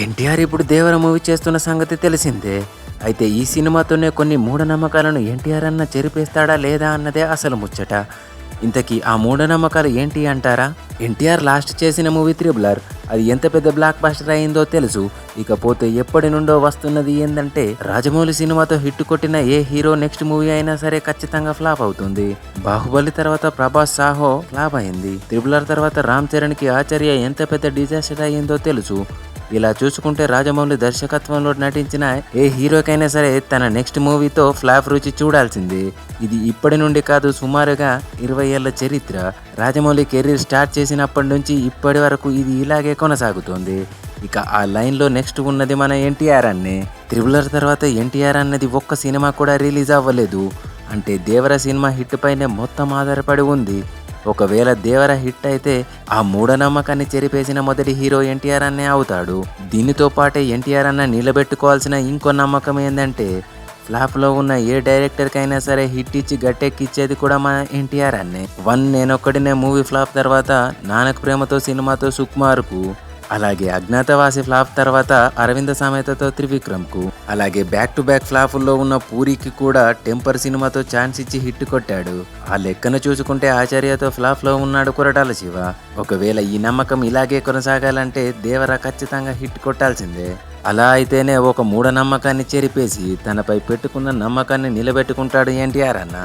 ఎన్టీఆర్ ఇప్పుడు దేవర మూవీ చేస్తున్న సంగతి తెలిసిందే. అయితే ఈ సినిమాతోనే కొన్ని మూఢనమ్మకాలను ఎన్టీఆర్ అన్న చెరిపేస్తాడా లేదా అన్నదే అసలు ముచ్చట. ఇంతకీ ఆ మూఢనమ్మకాలు ఏంటి అంటారా? ఎన్టీఆర్ లాస్ట్ చేసిన మూవీ త్రిబులర్, అది ఎంత పెద్ద బ్లాక్ బస్టర్ అయిందో తెలుసు. ఇకపోతే ఎప్పటి నుండో వస్తున్నది ఏందంటే, రాజమౌళి సినిమాతో హిట్ కొట్టిన ఏ హీరో నెక్స్ట్ మూవీ అయినా సరే ఖచ్చితంగా ఫ్లాప్ అవుతుంది. బాహుబలి తర్వాత ప్రభాస్ సాహో ఫ్లాప్ అయింది. త్రిబులర్ తర్వాత రామ్ చరణ్ కి ఆచార్య ఎంత పెద్ద డిజాస్టర్ అయ్యిందో తెలుసు. ఇలా చూసుకుంటే రాజమౌళి దర్శకత్వంలో నటించిన ఏ హీరోకైనా సరే తన నెక్స్ట్ మూవీతో ఫ్లాప్ రుచి చూడాల్సిందే. ఇది ఇప్పటి నుండి కాదు, సుమారుగా 20 ఏళ్ల చరిత్ర. రాజమౌళి కెరీర్ స్టార్ట్ చేసినప్పటి నుంచి ఇప్పటి వరకు ఇది ఇలాగే కొనసాగుతోంది. ఇక ఆ లైన్లో నెక్స్ట్ ఉన్నది మన ఎన్టీఆర్ అన్నే. త్రిబులర్ తర్వాత ఎన్టీఆర్ అన్నది ఒక్క సినిమా కూడా రిలీజ్ అవ్వలేదు. అంటే దేవర సినిమా హిట్ పైనే మొత్తం ఆధారపడి ఉంది. ఒకవేళ దేవర హిట్ అయితే ఆ మూఢనమ్మకాన్ని చెరిపేసిన మొదటి హీరో ఎన్టీఆర్ అన్నే అవుతాడు. దీనితో పాటే ఎన్టీఆర్ అన్న నిలబెట్టుకోవాల్సిన ఇంకో నమ్మకం ఏంటంటే, ఫ్లాప్లో ఉన్న ఏ డైరెక్టర్కైనా సరే హిట్ ఇచ్చి గట్టెక్కిచ్చేది కూడా మన ఎన్టీఆర్ అన్నే. నేనొక్కడినే మూవీ ఫ్లాప్ తర్వాత నానక్ ప్రేమతో సినిమాతో సుకుమార్కు, అలాగే అజ్ఞాతవాసి ఫ్లాప్ తర్వాత అరవింద సమేతతో త్రివిక్రమ్కు, అలాగే బ్యాక్ టు బ్యాక్ ఫ్లాపుల్లో ఉన్న పూరికి కూడా టెంపర్ సినిమాతో ఛాన్స్ ఇచ్చి హిట్ కొట్టాడు. ఆ లెక్కను చూసుకుంటే ఆచార్యతో ఫ్లాప్లో ఉన్నాడు కొరటాల శివ. ఒకవేళ ఈ నమ్మకం ఇలాగే కొనసాగాలంటే దేవర ఖచ్చితంగా హిట్ కొట్టాల్సిందే. అలా అయితేనే ఒక మూఢనమ్మకాన్ని చెరిపేసి తనపై పెట్టుకున్న నమ్మకాన్ని నిలబెట్టుకుంటాడు ఎన్టీఆర్ అన్న.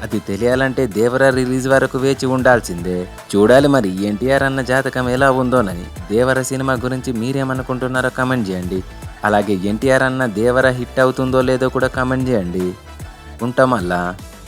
అది తెలియాలంటే దేవర రిలీజ్ వరకు వేచి ఉండాల్సిందే. చూడాలి మరి ఎన్టీఆర్ అన్న జాతకం ఎలా ఉందోనని. దేవర సినిమా గురించి మీరేమనుకుంటున్నారో కామెంట్ చేయండి. అలాగే ఎన్టీఆర్ అన్న దేవర హిట్ అవుతుందో లేదో కూడా కామెంట్ చేయండి. ఉంటామల్లా.